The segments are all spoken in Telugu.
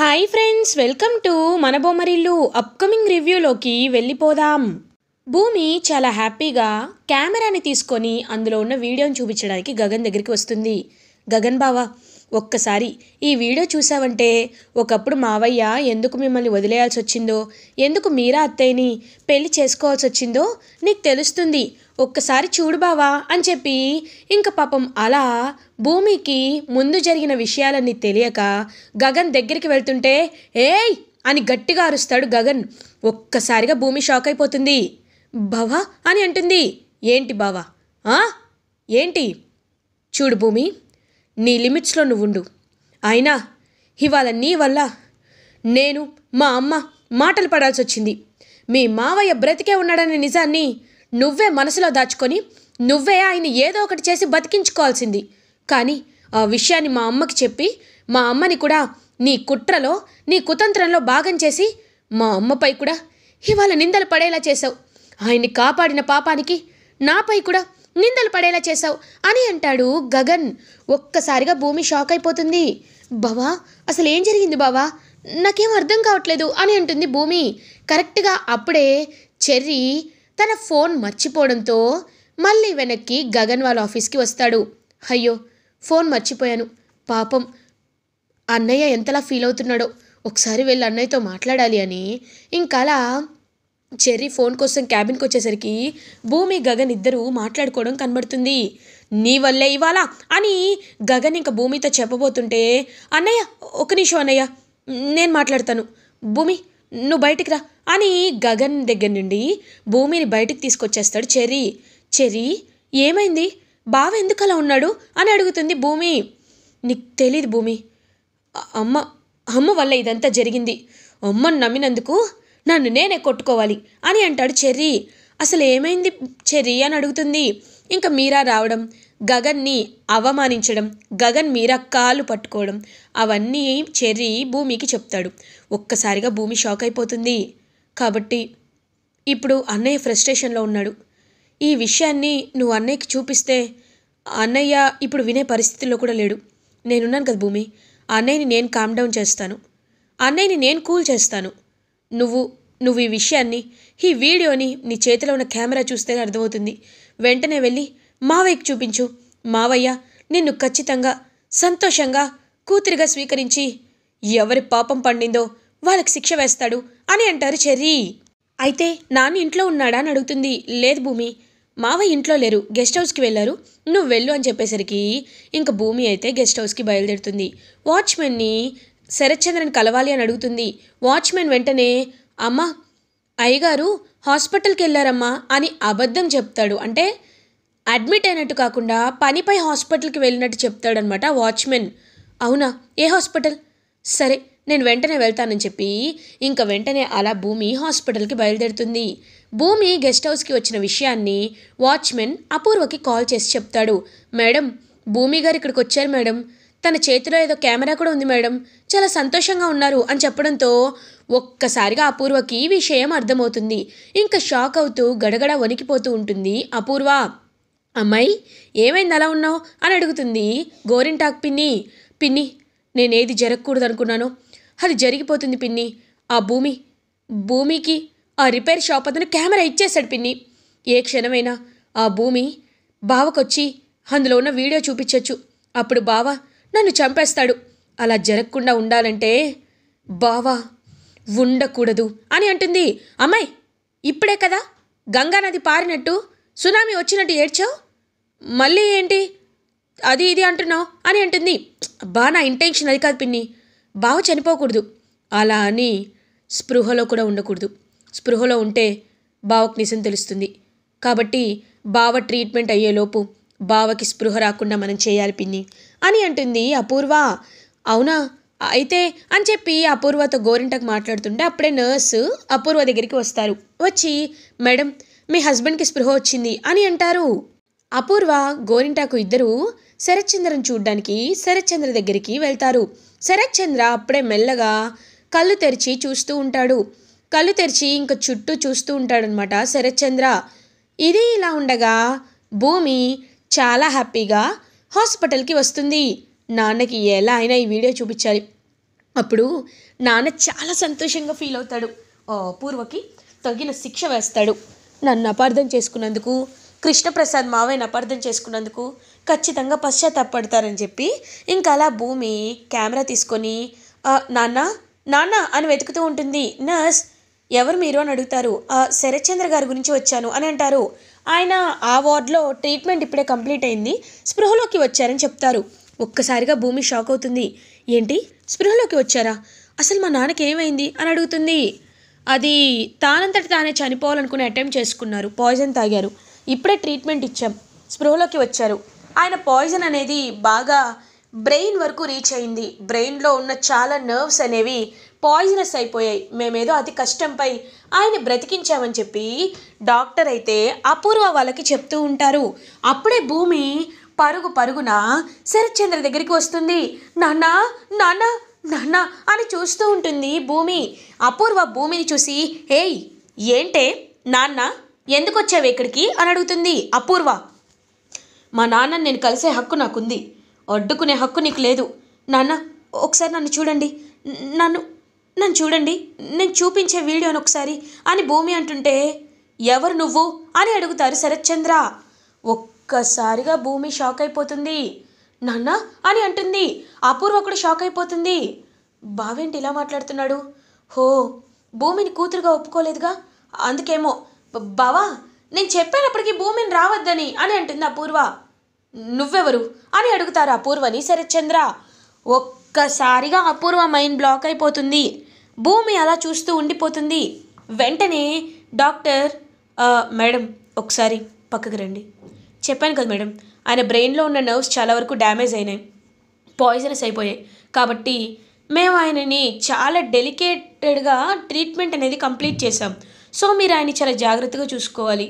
హాయ్ ఫ్రెండ్స్, వెల్కమ్ టు మన బొమ్మరిల్లు. అప్కమింగ్ రివ్యూలోకి వెళ్ళిపోదాం. భూమి చాలా హ్యాపీగా కెమెరాని తీసుకొని అందులో ఉన్న వీడియోని చూపించడానికి గగన్ దగ్గరికి వస్తుంది. గగన్ బావా, ఒక్కసారి ఈ వీడియో చూసావంటే ఒకప్పుడు మావయ్య ఎందుకు మిమ్మల్ని వదిలేయాల్సి వచ్చిందో, ఎందుకు మీరా అత్తయ్యని పెళ్లి చేసుకోవాల్సి వచ్చిందో నీకు తెలుస్తుంది. ఒక్కసారి చూడు బావా అని చెప్పి ఇంక పాపం అలా భూమికి ముందు జరిగిన విషయాలన్నీ తెలియక గగన్ దగ్గరికి వెళ్తుంటే ఏయ్ అని గట్టిగా అరుస్తాడు గగన్. ఒక్కసారిగా భూమి షాక్ అయిపోతుంది. బావా అని అంటుంది. ఏంటి బావా? ఏంటి? చూడు భూమి, నీ లిమిట్స్లో నువ్వు ఉండు. అయినా ఇవాళ నీ వల్ల నేను మా అమ్మ మాటలు పడాల్సి వచ్చింది. మీ మావయ్య బ్రతికే ఉన్నాడనే నిజాన్ని నువ్వే మనసులో దాచుకొని నువ్వే ఆయన ఏదో ఒకటి చేసి బతికించుకోవాల్సింది. కానీ ఆ విషయాన్ని మా అమ్మకి చెప్పి మా అమ్మని కూడా నీ కుట్రలో నీ కుతంత్రంలో భాగం చేసి మా అమ్మపై కూడా ఇవాళ నిందలు పడేలా చేశావు. ఆయన్ని కాపాడిన పాపానికి నాపై కూడా నిందలు పడేలా చేశావు అని అంటాడు గగన్. ఒక్కసారిగా భూమి షాక్ అయిపోతుంది. బావా, అసలు ఏం జరిగింది బావా? నాకేం అర్థం కావట్లేదు అని అంటుంది భూమి. కరెక్ట్గా అప్పుడే చెర్రీ తన ఫోన్ మర్చిపోవడంతో మళ్ళీ వెనక్కి గగన్ వాళ్ళ ఆఫీస్కి వస్తాడు. అయ్యో, ఫోన్ మర్చిపోయాను, పాపం అన్నయ్య ఎంతలా ఫీల్ అవుతున్నాడో, ఒకసారి వెళ్ళి అన్నయ్యతో మాట్లాడాలి అని ఇంకలా చెర్రీ ఫోన్ కోసం క్యాబిన్కి వచ్చేసరికి భూమి గగన్ ఇద్దరు మాట్లాడుకోవడం కనబడుతుంది. నీ వల్లే ఇవాళ అని గగన్ ఇంకా భూమితో చెప్పబోతుంటే అన్నయ్య ఒక నిమిషం అన్నయ్య, నేను మాట్లాడతాను, భూమి నువ్వు బయటికి రా అని గగన్ దగ్గర నుండి భూమిని బయటికి తీసుకొచ్చేస్తాడు చెర్రీ. చెర్రీ, ఏమైంది? బావ ఎందుకు అలా ఉన్నాడు అని అడుగుతుంది భూమి. నీకు తెలీదు భూమి, అమ్మ వల్ల ఇదంతా జరిగింది. అమ్మను నమ్మినందుకు నన్ను నేనే కొట్టుకోవాలి అని అంటాడు చెర్రీ. అసలు ఏమైంది చెర్రీ అని అడుగుతుంది. ఇంకా మీరా రావడం, గగన్ని అవమానించడం, గగన్ మీరా కాలు పట్టుకోవడం, అవన్నీ చెర్రీ భూమికి చెప్తాడు. ఒక్కసారిగా భూమి షాక్ అయిపోతుంది. కాబట్టి ఇప్పుడు అన్నయ్య ఫ్రస్ట్రేషన్లో ఉన్నాడు. ఈ విషయాన్ని నువ్వు అన్నయ్యకి చూపిస్తే అన్నయ్య ఇప్పుడు వినే పరిస్థితుల్లో కూడా లేడు. నేనున్నాను కదా భూమి, అన్నయ్యని నేను కామ్ డౌన్ చేస్తాను, అన్నయ్యని నేను కూల్ చేస్తాను. నువ్వు ఈ విషయాన్ని, ఈ వీడియోని నీ చేతిలో ఉన్న కెమెరా చూస్తేనే అర్థమవుతుంది. వెంటనే వెళ్ళి మావయ్యకి చూపించు. మావయ్య నిన్ను ఖచ్చితంగా సంతోషంగా కూతురిగా స్వీకరించి ఎవరి పాపం పండిందో వాళ్ళకి శిక్ష వేస్తాడు అని అంటారు చెర్రీ. అయితే నాన్న ఇంట్లో ఉన్నాడా అని అడుగుతుంది. లేదు భూమి, మావయ్య ఇంట్లో లేరు, గెస్ట్ హౌస్కి వెళ్ళారు, నువ్వు వెళ్ళు అని చెప్పేసరికి ఇంక భూమి అయితే గెస్ట్ హౌస్కి బయలుదేరుతుంది. వాచ్మెన్ని శరత్చంద్రని కలవాలి అని అడుగుతుంది. వాచ్మెన్ వెంటనే అమ్మ అయ్యగారు హాస్పిటల్కి వెళ్ళారమ్మా అని అబద్ధం చెప్తాడు. అంటే అడ్మిట్ అయినట్టు కాకుండా పనిపై హాస్పిటల్కి వెళ్ళినట్టు చెప్తాడనమాట వాచ్మెన్. అవునా, ఏ హాస్పిటల్? సరే నేను వెంటనే వెళ్తానని చెప్పి ఇంకా వెంటనే అలా భూమి హాస్పిటల్కి బయలుదేరుతుంది. భూమి గెస్ట్ హౌస్కి వచ్చిన విషయాన్ని వాచ్మెన్ అపూర్వకి కాల్ చేసి చెప్తాడు. మేడం, భూమి గారు ఇక్కడికి వచ్చారు మేడం, తన చేతిలో ఏదో కెమెరా కూడా ఉంది మేడం, చాలా సంతోషంగా ఉన్నారు అని చెప్పడంతో ఒక్కసారిగా అపూర్వకి ఈ విషయం అర్థమవుతుంది. ఇంకా షాక్ అవుతూ గడగడ వణికిపోతూ ఉంటుంది అపూర్వ. అమ్మాయి, ఏమైంది అలా ఉన్నావు అని అడుగుతుంది గోరింటాక్ పిన్ని. పిన్ని, నేనేది జరగకూడదు అనుకున్నానో అది జరిగిపోతుంది పిన్ని. ఆ భూమికి ఆ రిపేర్ షాప్ అతను కెమెరా ఇచ్చేశాడు పిన్ని. ఏ క్షణమైనా ఆ భూమి బావకొచ్చి అందులో ఉన్న వీడియో చూపించచ్చు. అప్పుడు బావ నన్ను చంపేస్తాడు. అలా జరగకుండా ఉండాలంటే బావా ఉండకూడదు అని అంటుంది. అమ్మాయి, ఇప్పుడే కదా గంగానది పారినట్టు సునామీ వచ్చినట్టు ఏడ్చావు, మళ్ళీ ఏంటి అది ఇది అంటున్నావు అని అంటుంది. నా ఇంటెన్షన్ అది కాదు పిన్ని, బావ చనిపోకూడదు, అలా అని స్పృహలో కూడా ఉండకూడదు. స్పృహలో ఉంటే బావకు నిజం తెలుస్తుంది. కాబట్టి బావ ట్రీట్మెంట్ అయ్యేలోపు బావకి స్పృహ రాకుండా మనం చేయాలి పిన్ని అని అంటుంది అపూర్వ. అవునా అయితే అని చెప్పి అపూర్వతో గోరింటాకు మాట్లాడుతుంటే అప్పుడే నర్సు అపూర్వ దగ్గరికి వస్తారు. వచ్చి మేడం, మీ హస్బెండ్కి స్పృహ వచ్చింది అని అంటారు. అపూర్వ గోరింటాకు ఇద్దరు శరత్చంద్రని చూడ్డానికి శరత్చంద్ర దగ్గరికి వెళ్తారు. శరత్చంద్ర అప్పుడే మెల్లగా కళ్ళు తెరిచి చూస్తూ ఉంటాడు. కళ్ళు తెరిచి ఇంక చుట్టూ చూస్తూ ఉంటాడనమాట శరత్చంద్ర. ఇది ఇలా ఉండగా భూమి చాలా హ్యాపీగా హాస్పిటల్కి వస్తుంది. నాన్నకి ఎలా అయినా ఈ వీడియో చూపించాలి, అప్పుడు నాన్న చాలా సంతోషంగా ఫీల్ అవుతాడు. అపూర్వకి తగిన శిక్ష వేస్తాడు. నన్ను అపార్థం చేసుకున్నందుకు, కృష్ణప్రసాద్ మావయ్యని అపార్థం చేసుకున్నందుకు ఖచ్చితంగా పశ్చాత్తాపడతారని చెప్పి ఇంకా అలా భూమి కెమెరా తీసుకొని నాన్న నాన్న అని వెతుకుతూ ఉంటుంది. నర్స్ ఎవరు మీరు అని అడుగుతారు. శరత్చంద్ర గారి గురించి వచ్చాను అని అంటారు. ఆయన ఆ వార్డ్లో ట్రీట్మెంట్ ఇప్పుడే కంప్లీట్ అయింది, స్పృహలోకి వచ్చారని చెప్తారు. ఒక్కసారిగా భూమి షాక్ అవుతుంది. ఏంటి, స్పృహలోకి వచ్చారా? అసలు మా నాన్నకి ఏమైంది అని అడుగుతుంది. అది తానంతటి తానే చనిపోవాలనుకుని అటెంప్ట్ చేసుకున్నారు, పాయిజన్ తాగారు, ఇప్పుడే ట్రీట్మెంట్ ఇచ్చాం, స్పృహలోకి వచ్చారు. ఆయన పాయిజన్ అనేది బాగా బ్రెయిన్ వరకు రీచ్ అయింది, బ్రెయిన్లో ఉన్న చాలా నర్వ్స్ అనేవి పాయిజనస్ అయిపోయాయి, మేమేదో అతి కష్టంపై ఆయన బ్రతికించామని చెప్పి డాక్టర్ అయితే అపూర్వ వాళ్ళకి చెప్తూ ఉంటారు. అప్పుడే భూమి పరుగు పరుగున శరత్చంద్ర దగ్గరికి వస్తుంది. నాన్న నాన్న నాన్న అని చూస్తూ ఉంటుంది భూమి. అపూర్వ భూమిని చూసి ఏయ్ ఏంటే నాన్న, ఎందుకు వచ్చావు ఇక్కడికి అని అడుగుతుంది అపూర్వ. మా నాన్నని నేను కలిసే హక్కు నాకుంది, అడ్డుకునే హక్కు నీకు లేదు. నాన్న ఒకసారి నన్ను చూడండి, నన్ను చూడండి, నేను చూపించే వీడియోని ఒకసారి అని భూమి అంటుంటే ఎవరు నువ్వు అని అడుగుతారు శరత్చంద్ర. ఒక్కసారిగా భూమి షాక్ అయిపోతుంది. నాన్న అని అంటుంది. అపూర్వ కూడా షాక్ అయిపోతుంది. బావేంటి ఇలా మాట్లాడుతున్నాడు? హో, భూమిని కూతురుగా ఒప్పుకోలేదుగా, అందుకేమో. బావా నేను చెప్పేటప్పటికీ భూమిని రావద్దని అని అంటుంది అపూర్వ. నువ్వెవరు అని అడుగుతారు అపూర్వని శరత్చంద్ర. ఒక్కసారిగా అపూర్వ మైండ్ బ్లాక్ అయిపోతుంది. భూమి అలా చూస్తూ ఉండిపోతుంది. వెంటనే డాక్టర్ మేడం ఒకసారి పక్కకు రండి. చెప్పాను కదా మేడం, ఆయన బ్రెయిన్లో ఉన్న నర్వ్స్ చాలా వరకు డ్యామేజ్ అయినాయి, పాయిజనస్ అయిపోయాయి, కాబట్టి మేము ఆయనని చాలా డెలికేటెడ్గా ట్రీట్మెంట్ అనేది కంప్లీట్ చేసాం. సో మీరు ఆయన్ని చాలా జాగ్రత్తగా చూసుకోవాలి.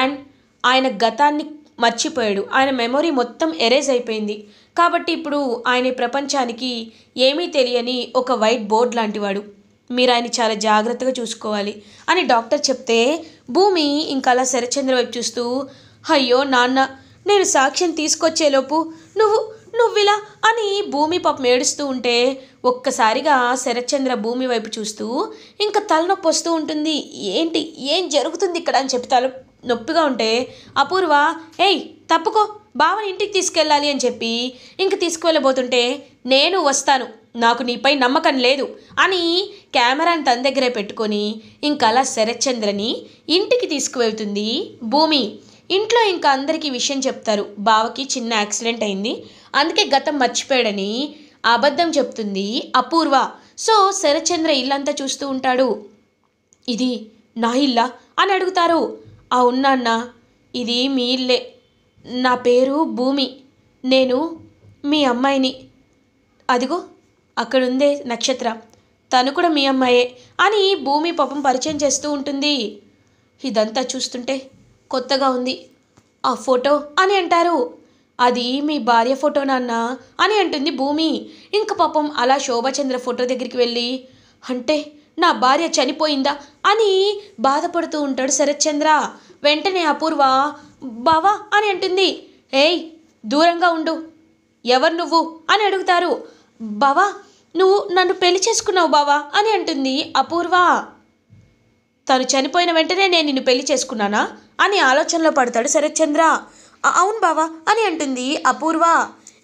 అండ్ ఆయన గతాన్ని మర్చిపోయాడు, ఆయన మెమొరీ మొత్తం ఎరేజ్ అయిపోయింది, కాబట్టి ఇప్పుడు ఆయన ప్రపంచానికి ఏమీ తెలియని ఒక వైట్ బోర్డ్ లాంటివాడు, మీరు ఆయన చాలా జాగ్రత్తగా చూసుకోవాలి అని డాక్టర్ చెప్తే భూమి ఇంకా అలా శరత్చంద్ర వైపు చూస్తూ అయ్యో నాన్న, నేను సాక్ష్యం తీసుకొచ్చేలోపు నువ్విలా అని భూమి పాపం ఏడుస్తూ ఉంటే ఒక్కసారిగా శరత్చంద్ర భూమి వైపు చూస్తూ ఇంకా తలనొప్పి వస్తూ ఉంటుంది. ఏంటి, ఏం జరుగుతుంది ఇక్కడ అని చెప్పి తల నొప్పిగా ఉంటే అపూర్వ ఏయ్ తప్పుకో, బావని ఇంటికి తీసుకెళ్ళాలి అని చెప్పి ఇంక తీసుకువెళ్ళబోతుంటే నేను వస్తాను, నాకు నీపై నమ్మకం లేదు అని కెమెరాని తన దగ్గరే పెట్టుకొని ఇంకా అలా శరత్చంద్రని ఇంటికి తీసుకువెళ్తుంది భూమి. ఇంట్లో ఇంకా అందరికీ విషయం చెప్తారు, బావకి చిన్న యాక్సిడెంట్ అయింది, అందుకే గతం మర్చిపోయాడని అబద్ధం చెప్తుంది అపూర్వ. సో శరత్చంద్ర ఇల్లంతా చూస్తూ ఉంటాడు. ఇది నా ఇల్లా అని అడుగుతారు. అవునా అన్న, ఇది మీ ఇల్లే, నా పేరు భూమి, నేను మీ అమ్మాయిని, అదిగో అక్కడుందే నక్షత్ర, తను కూడా మీ అమ్మాయే అని భూమి పాపం పరిచయం చేస్తూ ఉంటుంది. ఇదంతా చూస్తుంటే కొత్తగా ఉంది, ఆ ఫోటో అని అంటారు. అది మీ భార్య ఫోటో నాన్న అని అంటుంది భూమి. ఇంక పాపం అలా శోభచంద్ర ఫోటో దగ్గరికి వెళ్ళి అంటే నా భార్య చనిపోయిందా అని బాధపడుతూ ఉంటాడు శరత్చంద్ర. వెంటనే అపూర్వ బావా అని అంటుంది. ఏయ్ దూరంగా ఉండు, ఎవరు నువ్వు అని అడుగుతారు. బావా నువ్వు నన్ను పెళ్లి చేసుకున్నావు బావా అని అంటుంది అపూర్వ. తను చనిపోయిన వెంటనే నేను నిన్ను పెళ్లి చేసుకున్నానా అని ఆలోచనలో పడతాడు శరత్చంద్ర. అవును బావా అని అంటుంది అపూర్వ.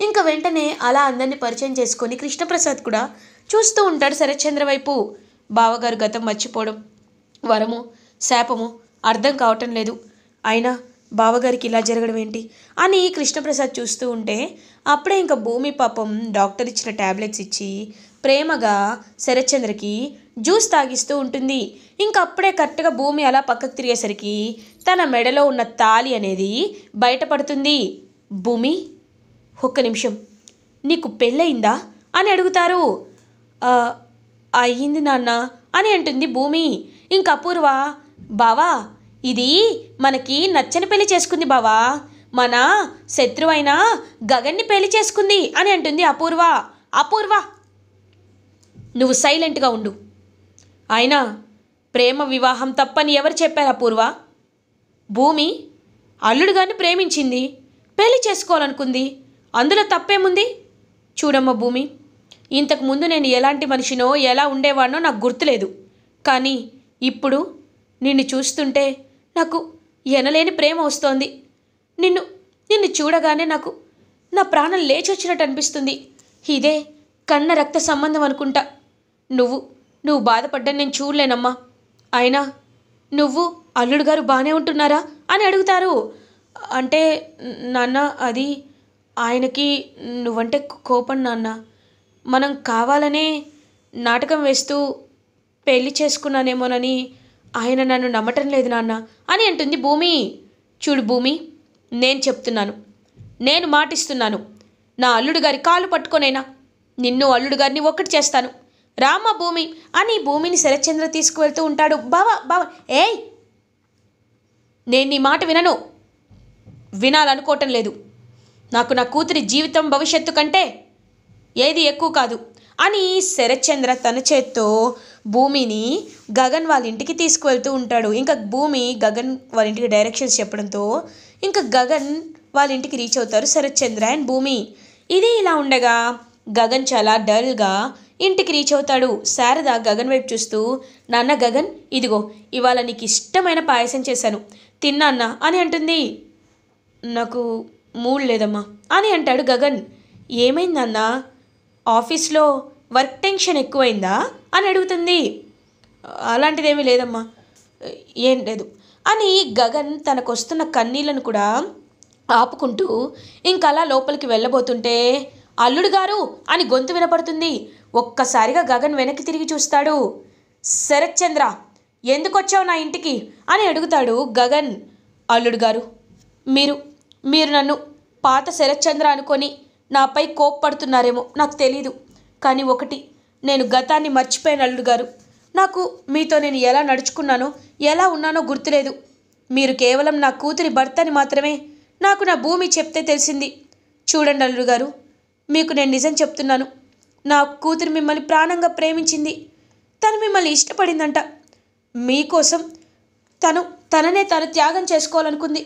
ఇంకా వెంటనే అలా అందరినీ పరిచయం చేసుకొని కృష్ణప్రసాద్ కూడా చూస్తూ ఉంటాడు శరత్చంద్ర వైపు. బావగారు గతం మర్చిపోవడం వరము శాపము అర్థం కావటం లేదు, అయినా బావగారికి ఇలా జరగడం ఏంటి అని కృష్ణప్రసాద్ చూస్తూ ఉంటే అప్పుడే ఇంకా భూమి పాపం డాక్టర్ ఇచ్చిన ట్యాబ్లెట్స్ ఇచ్చి ప్రేమగా శరత్చంద్రకి జ్యూస్ తాగిస్తూ ఉంటుంది. ఇంకా అప్పుడే కరెక్ట్గా భూమి అలా పక్కకు తిరిగేసరికి తన మెడలో ఉన్న తాళి అనేది బయటపడుతుంది. భూమి ఒక్క నిమిషం, నీకు పెళ్ళయిందా అని అడుగుతారు. అయ్యింది నాన్న అని అంటుంది భూమి. ఇంక అపూర్వ బావా ఇది మనకి నచ్చని పెళ్లి చేసుకుంది బావా, మన శత్రువైన గగన్ని పెళ్లి చేసుకుంది అని అంటుంది అపూర్వ. అపూర్వ నువ్వు సైలెంట్గా ఉండు, అయినా ప్రేమ వివాహం తప్పని ఎవరు చెప్పారు అపూర్వ? భూమి అల్లుడుగాని ప్రేమించింది, పెళ్లి చేసుకోవాలనుకుంది, అందులో తప్పేముంది? చూడమ్మ భూమి, ఇంతకుముందు నేను ఎలాంటి మనిషినో ఎలా ఉండేవాడినో నాకు గుర్తులేదు. కానీ ఇప్పుడు నిన్ను చూస్తుంటే నాకు ఎనలేని ప్రేమ వస్తోంది. నిన్ను నిన్ను చూడగానే నాకు నా ప్రాణం లేచొచ్చినట్టు అనిపిస్తుంది. ఇదే కన్న రక్త సంబంధం అనుకుంటా. నువ్వు బాధపడ్డా నేను చూడలేనమ్మా. అయినా నువ్వు అల్లుడు గారు బాగానే ఉంటున్నారా అని అడుగుతారు. అంటే నాన్న అది ఆయనకి నువ్వంటే కోపం నాన్న. మనం కావాలనే నాటకం వేస్తూ పెళ్లి చేసుకున్నానేమోనని ఆయన నన్ను నమ్మటం లేదు నాన్న అని అంటుంది భూమి. చూడు భూమి, నేను చెప్తున్నాను, నేను మాటిస్తున్నాను. నా అల్లుడు గారి కాలు పట్టుకొనైనా నిన్ను అల్లుడు గారిని ఒక్కటి చేస్తాను. రామ భూమి అని భూమిని శరత్చంద్ర తీసుకువెళ్తూ ఉంటాడు. బావా ఏయ్, నేను నీ మాట వినాలనుకోవటం లేదు. నాకు నా కూతురి జీవితం భవిష్యత్తు కంటే ఏది ఎక్కువ కాదు అని శరత్చంద్ర తన చేత్తో భూమిని గగన్ వాళ్ళ ఇంటికి తీసుకువెళ్తూ ఉంటాడు. ఇంకా భూమి గగన్ వాళ్ళ ఇంటికి డైరెక్షన్స్ చెప్పడంతో ఇంకా గగన్ వాళ్ళ ఇంటికి రీచ్ అవుతారు శరత్చంద్ర అండ్ భూమి. ఇది ఇలా ఉండగా గగన్ చాలా డల్గా ఇంటికి రీచ్ అవుతాడు. శారద గగన్ వైపు చూస్తూ, నాన్న గగన్, ఇదిగో ఇవాళ నీకు ఇష్టమైన పాయసం చేశాను, తిన్నాన్నా అని అంటుంది. నాకు మూడ్ లేదమ్మా అని అంటాడు గగన్. ఏమైందన్నా, ఆఫీస్లో వర్క్ టెన్షన్ ఎక్కువైందా అని అడుగుతుంది. అలాంటిదేమీ లేదమ్మా, ఏం లేదు అని గగన్ తనకు వస్తున్న కన్నీళ్లను కూడా ఆపుకుంటూ ఇంకలా లోపలికి వెళ్ళబోతుంటే అల్లుడు గారు అని గొంతు వినపడుతుంది. ఒక్కసారిగా గగన్ వెనక్కి తిరిగి చూస్తాడు. శరత్చంద్ర, ఎందుకు వచ్చావు నా ఇంటికి అని అడుగుతాడు గగన్. అల్లుడు గారు, మీరు నన్ను పాత శరత్చంద్ర అనుకొని నాపై కోప్పడుతున్నారేమో నాకు తెలీదు. కానీ ఒకటి, నేను గతాన్ని మర్చిపోయాను అల్లుడు గారు. నాకు మీతో నేను ఎలా నడుచుకున్నానో ఎలా ఉన్నానో గుర్తులేదు. మీరు కేవలం నా కూతురి భర్తని మాత్రమే నాకు నా భూమి చెప్తే తెలిసింది. చూడండి అల్లుడు గారు, మీకు నేను నిజం చెప్తున్నాను. నా కూతురు మిమ్మల్ని ప్రాణంగా ప్రేమించింది. తను మిమ్మల్ని ఇష్టపడిందంట. మీకోసం తననే త్యాగం చేసుకోవాలనుకుంది.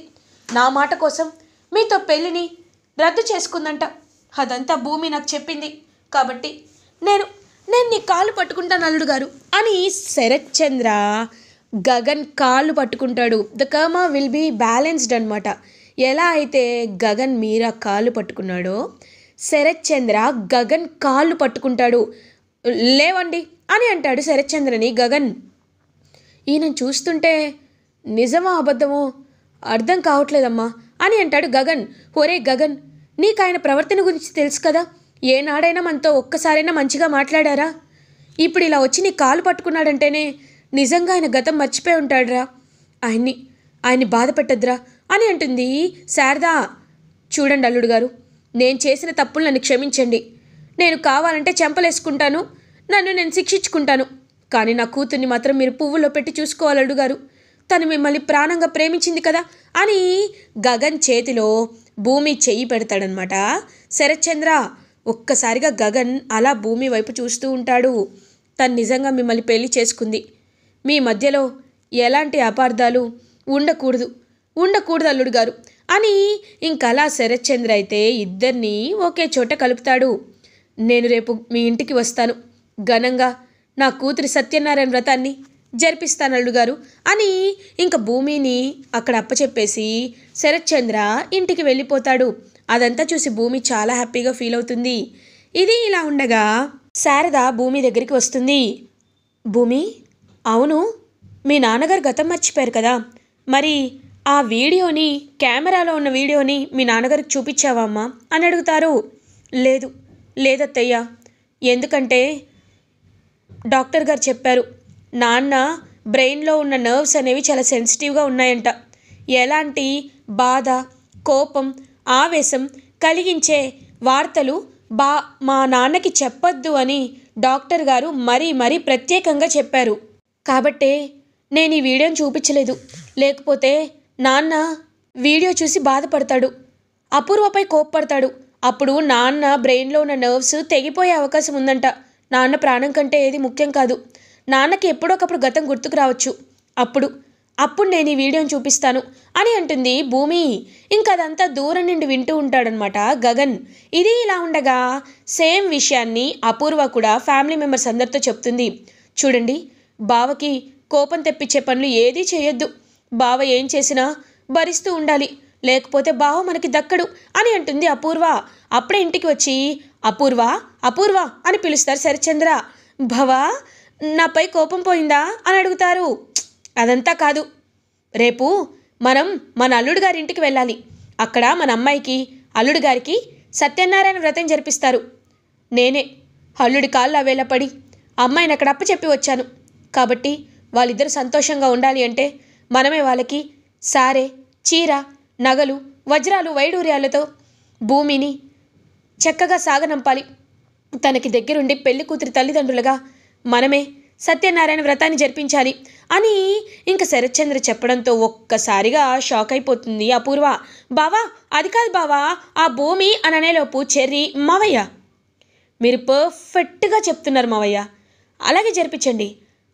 నా మాట కోసం మీతో పెళ్ళిని రద్దు చేసుకుందంట. అదంతా భూమి నాకు చెప్పింది. కాబట్టి నేను నీ కాళ్ళు పట్టుకుంటాను అల్లుడు గారు అని శరత్చంద్ర గగన్ కాళ్ళు పట్టుకుంటాడు. ద కర్మ విల్ బీ బ్యాలెన్స్డ్ అనమాట. ఎలా అయితే గగన్ మీరా కాళ్ళు పట్టుకున్నాడో శరత్చంద్ర గగన్ కాళ్ళు పట్టుకుంటాడు. లేవండి అని అంటాడు శరత్చంద్రని గగన్. ఈయన చూస్తుంటే నిజమా అబద్ధమో అర్థం కావట్లేదమ్మా అని అంటాడు గగన్. ఒరే గగన్, నీకు ఆయన ప్రవర్తన గురించి తెలుసు కదా. ఏనాడైనా మనతో ఒక్కసారైనా మంచిగా మాట్లాడారా? ఇప్పుడు ఇలా వచ్చి నీ కాలు పట్టుకున్నాడంటేనే నిజంగా ఆయన గతం మర్చిపోయి ఉంటాడురా. ఆయన్ని బాధ పెట్టద్దురా అని అంటుంది శారద. చూడండి అల్లుడు గారు, నేను చేసిన తప్పులు నన్ను క్షమించండి. నేను కావాలంటే చెంపలేసుకుంటాను, నన్ను నేను శిక్షించుకుంటాను. కానీ నా కూతుర్ని మాత్రం మీరు పువ్వులో పెట్టి చూసుకోవాలి అల్లుడు గారు. తను మిమ్మల్ని ప్రాణంగా ప్రేమించింది కదా అని గగన్ చేతిలో భూమి చెయ్యి పెడతాడనమాట శరత్చంద్ర. ఒక్కసారిగా గగన్ అలా భూమి వైపు చూస్తూ ఉంటాడు. తను నిజంగా మిమ్మల్ని పెళ్లి చేసుకుంది. మీ మధ్యలో ఎలాంటి అపార్థాలు ఉండకూడదు అల్లుడు గారు అని ఇంకలా శరత్చంద్ర అయితే ఇద్దరినీ ఒకే చోట కలుపుతాడు. నేను రేపు మీ ఇంటికి వస్తాను, ఘనంగా నా కూతురి సత్యనారాయణ వ్రతాన్ని జరిపిస్తాను అల్లుడు గారు అని ఇంక భూమిని అక్కడ అప్పచెప్పేసి శరత్చంద్ర ఇంటికి వెళ్ళిపోతాడు. అదంతా చూసి భూమి చాలా హ్యాపీగా ఫీల్ అవుతుంది. ఇది ఇలా ఉండగా శారద భూమి దగ్గరికి వస్తుంది. భూమి, అవును, మీ నాన్నగారు గతం మర్చిపోయారు కదా, మరి ఆ వీడియోని, కెమెరాలో ఉన్న వీడియోని మీ నాన్నగారికి చూపించావా అమ్మా అని అడుగుతారు. లేదత్తయ్య, ఎందుకంటే డాక్టర్ గారు చెప్పారు, నాన్న బ్రెయిన్లో ఉన్న నర్వ్స్ అనేవి చాలా సెన్సిటివ్గా ఉన్నాయంట. ఎలాంటి బాధ, కోపం, ఆవేశం కలిగించే వార్తలు మా నాన్నకి చెప్పొద్దు అని డాక్టర్ గారు మరీ ప్రత్యేకంగా చెప్పారు. కాబట్టే నేను ఈ వీడియోని చూపించలేదు. లేకపోతే నాన్న వీడియో చూసి బాధపడతాడు, అపూర్వపై కోప్పడతాడు. అప్పుడు నాన్న బ్రెయిన్లో ఉన్న నర్వ్స్ తెగిపోయే అవకాశం ఉందంట. నాన్న ప్రాణం కంటే ఏది ముఖ్యం కాదు. నాన్నకి ఎప్పుడొకప్పుడు గతం గుర్తుకు రావచ్చు. అప్పుడు నేను ఈ వీడియోని చూపిస్తాను అని అంటుంది భూమి. ఇంకా అదంతా దూరం నుండి వింటూ ఉంటాడనమాట గగన్. ఇది ఇలా ఉండగా సేమ్ విషయాన్ని అపూర్వ కూడా ఫ్యామిలీ మెంబర్స్ అందరితో చెప్తుంది. చూడండి, బావకి కోపం తెప్పించే పనులు ఏదీ చేయొద్దు. బావ ఏం చేసినా భరిస్తూ ఉండాలి, లేకపోతే బావ మనకి దక్కడు అని అంటుంది అపూర్వ. అప్పుడే ఇంటికి వచ్చి అపూర్వ అపూర్వ అని పిలుస్తారు శరత్చంద్ర. భవా, నాపై కోపం పోయిందా అని అడుగుతారు. అదంతా కాదు, రేపు మనం మన అల్లుడు గారి ఇంటికి వెళ్ళాలి. అక్కడ మన అమ్మాయికి అల్లుడు గారికి సత్యనారాయణ వ్రతం జరిపిస్తారు. నేనే అల్లుడి కాళ్ళు అవేళపడి అమ్మాయిని అక్కడ అప్పచెప్పి వచ్చాను. కాబట్టి వాళ్ళిద్దరూ సంతోషంగా ఉండాలి అంటే మనమే వాళ్ళకి సారే, చీర, నగలు, వజ్రాలు, వైడూర్యాలతో భూమిని చక్కగా సాగనంపాలి. తనకి దగ్గరుండి పెళ్లి కూతురి తల్లిదండ్రులుగా మనమే సత్యనారాయణ వ్రతాన్ని జరిపించాలి అని ఇంకా శరత్చంద్ర చెప్పడంతో ఒక్కసారిగా షాక్ అయిపోతుంది అపూర్వ. బావా, అది కాదు బావా, ఆ భూమి అని అనేలోపు చెర్రీ, మావయ్య మీరు పర్ఫెక్ట్గా చెప్తున్నారు మావయ్య, అలాగే జరిపించండి.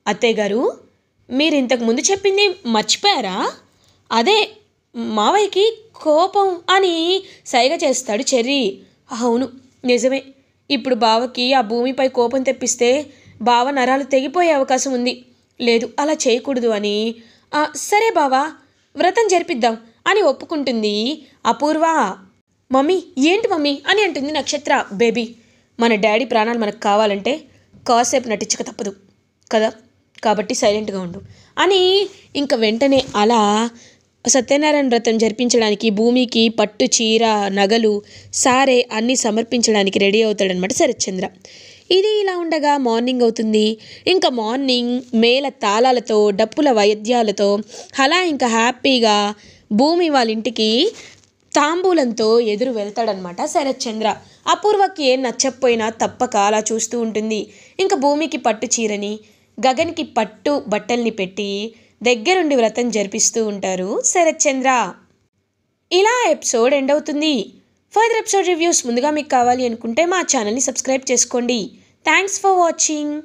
అత్తయ్య గారు, మీరు ఇంతకు ముందు చెప్పింది మర్చిపోయారా? అదే మావయ్యకి కోపం అని సైగ చేస్తాడు చెర్రీ. అవును నిజమే, ఇప్పుడు బావకి ఆ భూమిపై కోపం తెప్పిస్తే బావ నరాలు తెగిపోయే అవకాశం ఉంది. లేదు, అలా చేయకూడదు అని. సరే బావా, వ్రతం జరిపిద్దాం అని ఒప్పుకుంటుంది అపూర్వ. మమ్మీ, ఏంటి మమ్మీ అని అంటుంది నక్షత్ర. బేబీ, మన డాడీ ప్రాణాలు మనకు కావాలంటే కాసేపు నటించక తప్పదు కదా, కాబట్టి సైలెంట్గా ఉండు అని ఇంక వెంటనే అలా సత్యనారాయణ వ్రతం జరిపించడానికి భూమికి పట్టు చీర, నగలు, సారే అన్నీ సమర్పించడానికి రెడీ అవుతాడనమాట శరత్చంద్ర. ఇది ఇలా ఉండగా మార్నింగ్ అవుతుంది. ఇంకా మార్నింగ్ మేళ తాళాలతో, డప్పుల వాయిద్యాలతో అలా ఇంకా హ్యాపీగా భూమి వాళ్ళ ఇంటికి తాంబూలంతో ఎదురు వెళ్తాడనమాట శరత్చంద్ర. అపూర్వకి ఏం నచ్చకపోయినా తప్పక అలా చూస్తూ ఉంటుంది. ఇంకా భూమికి పట్టు చీరని, గగన్కి పట్టు బట్టల్ని పెట్టి దగ్గరుండి వ్రతం జరిపిస్తూ ఉంటారు శరత్చంద్ర. ఇలా ఎపిసోడ్ ఎండ్ అవుతుంది. ఫర్దర్ ఎపిసోడ్ రివ్యూస్ ముందుగా మీకు కావాలి అనుకుంటే మా ఛానల్ని సబ్స్క్రైబ్ చేసుకోండి. Thanks for watching.